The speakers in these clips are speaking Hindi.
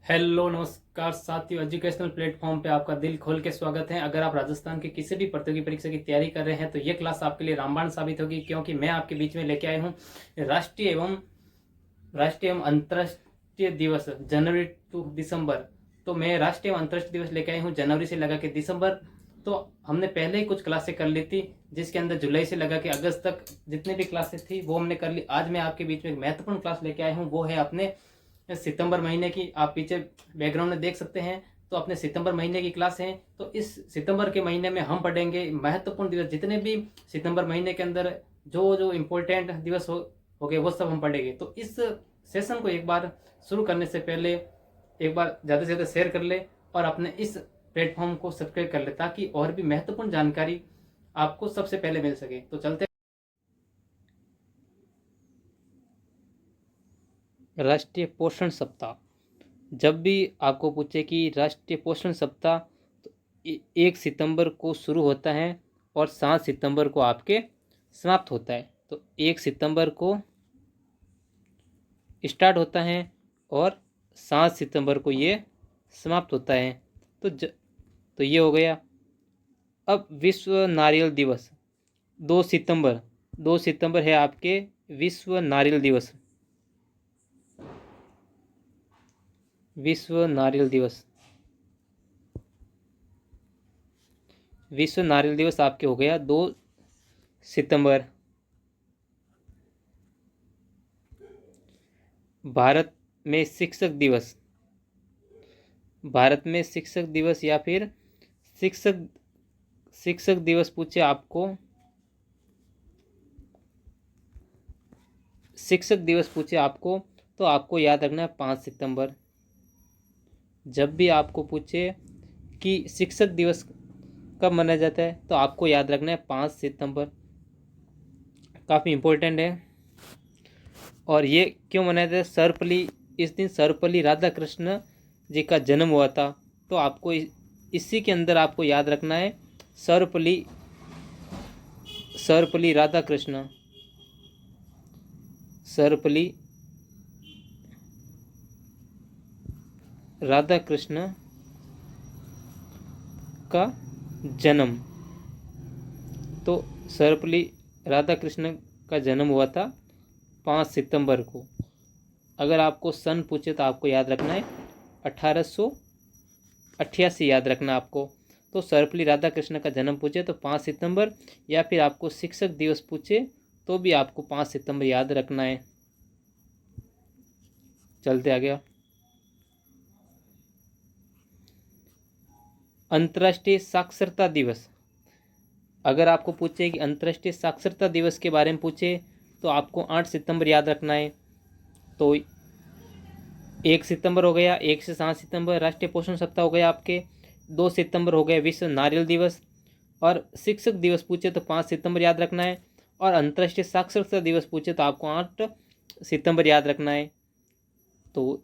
हेलो नमस्कार साथियों, एजुकेशनल प्लेटफॉर्म पे आपका दिल खोल के स्वागत है। अगर आप राजस्थान की किसी भी प्रतियोगी परीक्षा की तैयारी कर रहे हैं तो ये क्लास आपके लिए रामबाण साबित होगी, क्योंकि मैं आपके बीच में लेके आया हूँ राष्ट्रीय एवं अंतर्राष्ट्रीय दिवस जनवरी टू दिसंबर। तो मैं राष्ट्रीय एवं अंतर्राष्ट्रीय दिवस लेके आई हूँ जनवरी से लगा के दिसंबर। तो हमने पहले ही कुछ क्लासें कर ली थी, जिसके अंदर जुलाई से लगा के अगस्त तक जितनी भी क्लासेस थी वो हमने कर ली। आज मैं आपके बीच में एक महत्वपूर्ण क्लास लेके आया हूँ, वो है अपने सितंबर महीने की। आप पीछे बैकग्राउंड में देख सकते हैं, तो अपने सितंबर महीने की क्लास है। तो इस सितंबर के महीने में हम पढ़ेंगे महत्वपूर्ण दिवस, जितने भी सितंबर महीने के अंदर जो जो इम्पोर्टेंट दिवस हो गए वो सब हम पढ़ेंगे। तो इस सेशन को एक बार शुरू करने से पहले एक बार ज़्यादा से ज़्यादा शेयर कर ले और अपने इस प्लेटफॉर्म को सब्सक्राइब कर ले, ताकि और भी महत्वपूर्ण जानकारी आपको सबसे पहले मिल सके। तो चलते राष्ट्रीय पोषण सप्ताह। जब भी आपको पूछे कि राष्ट्रीय पोषण सप्ताह, तो 1 सितंबर को शुरू होता है और 7 सितंबर को आपके समाप्त होता है। तो 1 सितंबर को स्टार्ट होता है और 7 सितंबर को ये समाप्त होता है। तो ये हो गया। अब विश्व नारियल दिवस 2 सितंबर, 2 सितंबर है आपके विश्व नारियल दिवस। विश्व नारियल दिवस, विश्व नारियल दिवस आपके हो गया 2 सितंबर। भारत में शिक्षक दिवस, भारत में शिक्षक दिवस या फिर शिक्षक शिक्षक दिवस पूछे आपको, शिक्षक दिवस पूछे आपको, तो आपको याद रखना है 5 सितंबर। जब भी आपको पूछे कि शिक्षक दिवस कब मनाया जाता है, तो आपको याद रखना है 5 सितंबर। काफ़ी इम्पोर्टेंट है। और ये क्यों मनाया जाता है? सर्वपल्ली, इस दिन सर्वपल्ली राधाकृष्ण जी का जन्म हुआ था। तो आपको इसी के अंदर आपको याद रखना है सर्वपल्ली, सर्वपल्ली राधाकृष्ण, सर्वपल्ली राधाकृष्ण का जन्म। तो सर्वपल्ली राधाकृष्ण का जन्म हुआ था 5 सितंबर को। अगर आपको सन पूछे तो आपको याद रखना है 1888 याद रखना आपको। तो सर्वपल्ली राधाकृष्ण का जन्म पूछे तो 5 सितंबर, या फिर आपको शिक्षक दिवस पूछे तो भी आपको 5 सितंबर याद रखना है। चलते आ गया। अंतर्राष्ट्रीय साक्षरता दिवस। अगर आपको पूछे कि अंतर्राष्ट्रीय साक्षरता दिवस के बारे में पूछे तो आपको 8 सितंबर याद रखना है। तो 1 सितंबर हो गया, 1 से 7 सितंबर राष्ट्रीय पोषण सप्ताह हो गया आपके। 2 सितंबर हो गया विश्व नारियल दिवस। और शिक्षक दिवस पूछे तो 5 सितंबर याद रखना है। और अंतर्राष्ट्रीय साक्षरता दिवस पूछे तो आपको 8 सितंबर याद रखना है। तो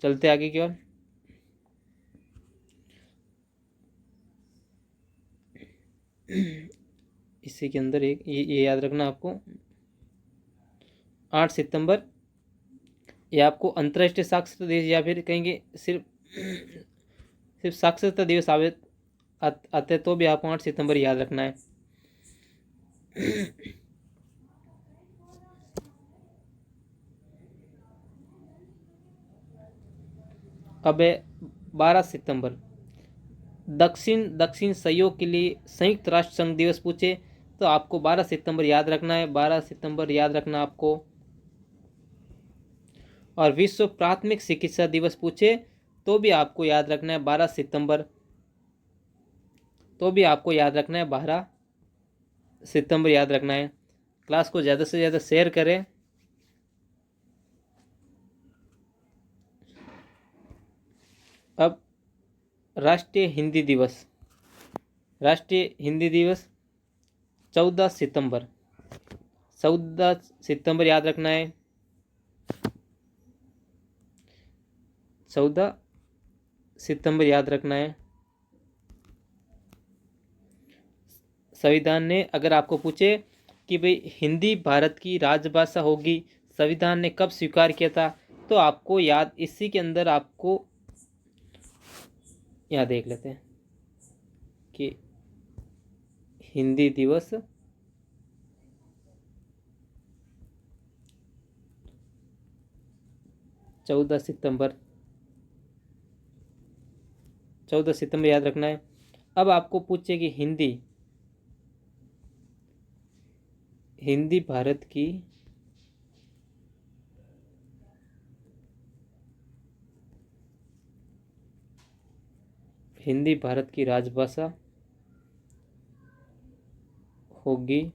चलते आगे की ओर। इसी के अंदर एक ये याद रखना आपको 8 सितंबर, या आपको अंतर्राष्ट्रीय साक्षरता दिवस, या फिर कहेंगे सिर्फ साक्षरता दिवस आते तो भी आपको 8 सितंबर याद रखना है। अब है 12 सितंबर, दक्षिण दक्षिण सहयोग के लिए संयुक्त राष्ट्र संघ दिवस पूछे तो आपको 12 सितंबर याद रखना है। 12 सितंबर याद रखना आपको। और विश्व प्राथमिक चिकित्सा दिवस पूछे तो भी आपको याद रखना है 12 सितंबर। तो भी आपको याद रखना है 12 सितंबर याद रखना है। क्लास को ज़्यादा से ज़्यादा शेयर करें। अब राष्ट्रीय हिंदी दिवस, राष्ट्रीय हिंदी दिवस 14 सितंबर, 14 सितंबर याद रखना है। 14 सितंबर याद रखना है। संविधान ने, अगर आपको पूछे कि भाई हिंदी भारत की राजभाषा होगी, संविधान ने कब स्वीकार किया था, तो आपको याद, इसी के अंदर आपको यहाँ देख लेते हैं कि हिंदी दिवस 14 सितंबर, 14 सितंबर याद रखना है। अब आपको पूछे कि हिंदी भारत की राजभाषा होगी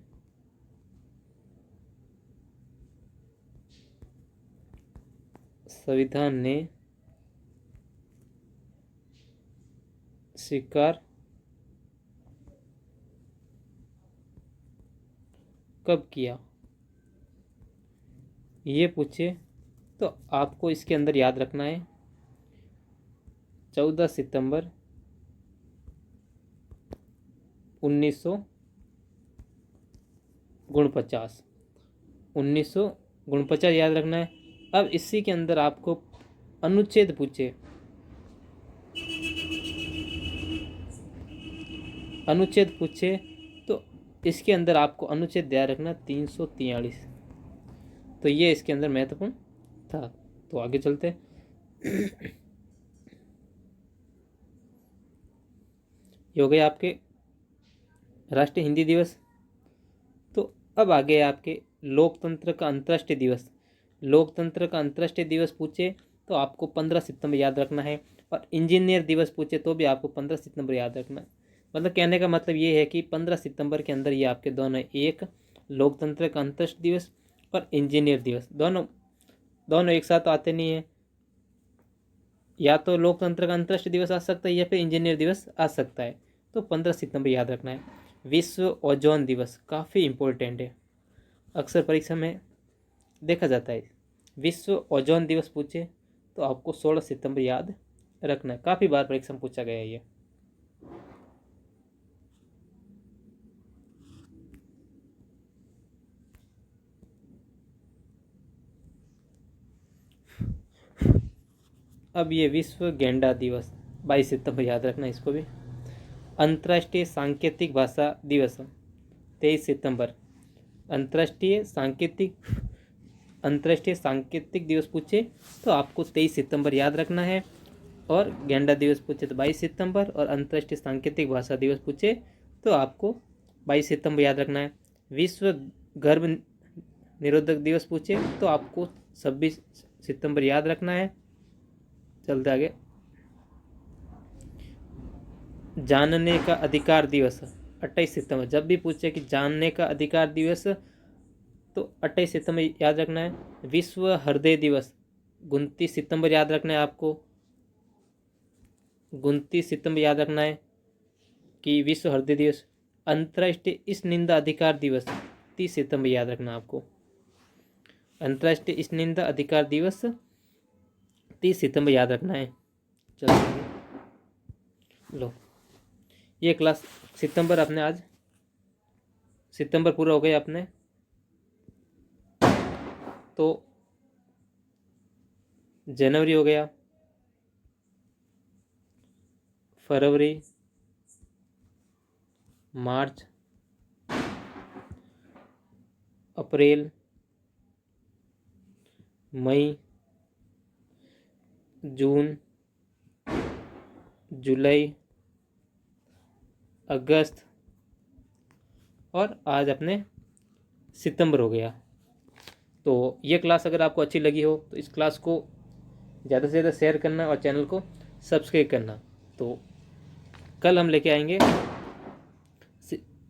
संविधान ने स्वीकार कब किया, ये पूछे तो आपको इसके अंदर याद रखना है 14 सितंबर 1949, 1949 याद रखना है। अब इसी के अंदर आपको अनुच्छेद पूछे, तो इसके अंदर आपको अनुच्छेद ध्यान रखना 343, तो ये इसके अंदर महत्वपूर्ण था। तो आगे चलते हैं। ये हो गए आपके राष्ट्रीय हिंदी दिवस। तो अब आगे आपके लोकतंत्र का अंतर्राष्ट्रीय दिवस। लोकतंत्र का अंतर्राष्ट्रीय दिवस पूछे तो आपको 15 सितंबर याद रखना है, और इंजीनियर दिवस पूछे तो भी आपको 15 सितंबर याद रखना है। मतलब कहने का मतलब ये है कि 15 सितंबर के अंदर ये आपके दोनों, एक लोकतंत्र का अंतर्राष्ट्रीय दिवस और इंजीनियर दिवस, दोनों एक साथ आते नहीं है। या तो लोकतंत्र का अंतर्राष्ट्रीय दिवस आ सकता है या फिर इंजीनियर दिवस आ सकता है। तो 15 सितंबर याद रखना है। विश्व ओजोन दिवस काफ़ी इम्पोर्टेंट है, अक्सर परीक्षा में देखा जाता है। विश्व ओजोन दिवस पूछे तो आपको 16 सितंबर याद रखना है, काफ़ी बार परीक्षा में पूछा गया है ये। अब ये विश्व गेंडा दिवस 22 सितंबर याद रखना है इसको भी। अंतर्राष्ट्रीय सांकेतिक भाषा दिवस 23 सितंबर। अंतर्राष्ट्रीय सांकेतिक दिवस पूछे तो आपको 23 सितंबर याद रखना है, और गेंडा दिवस पूछे तो 22 सितंबर, और अंतर्राष्ट्रीय सांकेतिक भाषा दिवस पूछे तो आपको 22 सितंबर याद रखना है। विश्व गर्भ निरोधक दिवस पूछे तो आपको 26 सितंबर याद रखना है। चलते आगे। जानने का अधिकार दिवस 28 सितंबर। जब भी पूछे कि जानने का अधिकार दिवस तो 28 सितंबर याद रखना है। विश्व हृदय दिवस 29 सितंबर याद रखना है आपको। 29 सितंबर याद रखना है कि विश्व हृदय दिवस। अंतर्राष्ट्रीय इस निंदा अधिकार दिवस 30 सितंबर याद रखना आपको। अंतर्राष्ट्रीय इस निंदा अधिकार दिवस 30 सितंबर याद रखना है। चलो लो, ये क्लास सितंबर अपने आज सितंबर पूरा हो गया अपने। तो जनवरी हो गया, फरवरी, मार्च, अप्रैल, मई, जून, जुलाई, अगस्त, और आज अपने सितंबर हो गया। तो ये क्लास अगर आपको अच्छी लगी हो तो इस क्लास को ज़्यादा से ज़्यादा शेयर करना और चैनल को सब्सक्राइब करना। तो कल हम लेके आएंगे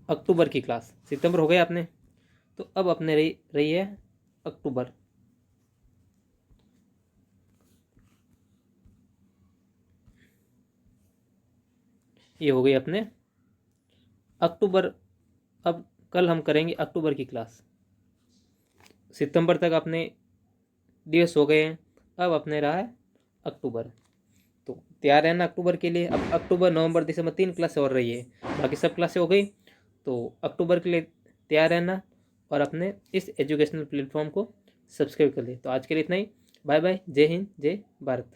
अक्टूबर की क्लास। सितंबर हो गया आपने, तो अब अपने रही है अक्टूबर। ये हो गई अपने अक्टूबर। अब कल हम करेंगे अक्टूबर की क्लास। सितंबर तक अपने दिवस हो गए हैं, अब अपने रहा है अक्टूबर। तो तैयार रहना अक्टूबर के लिए। अब अक्टूबर, नवंबर, दिसंबर 3 क्लासें और रही है, बाकी सब क्लासें हो गई। तो अक्टूबर के लिए तैयार रहना और अपने इस एजुकेशनल प्लेटफॉर्म को सब्सक्राइब कर ले। तो आज के लिए इतना ही। Bye bye. जय हिंद, जय भारत।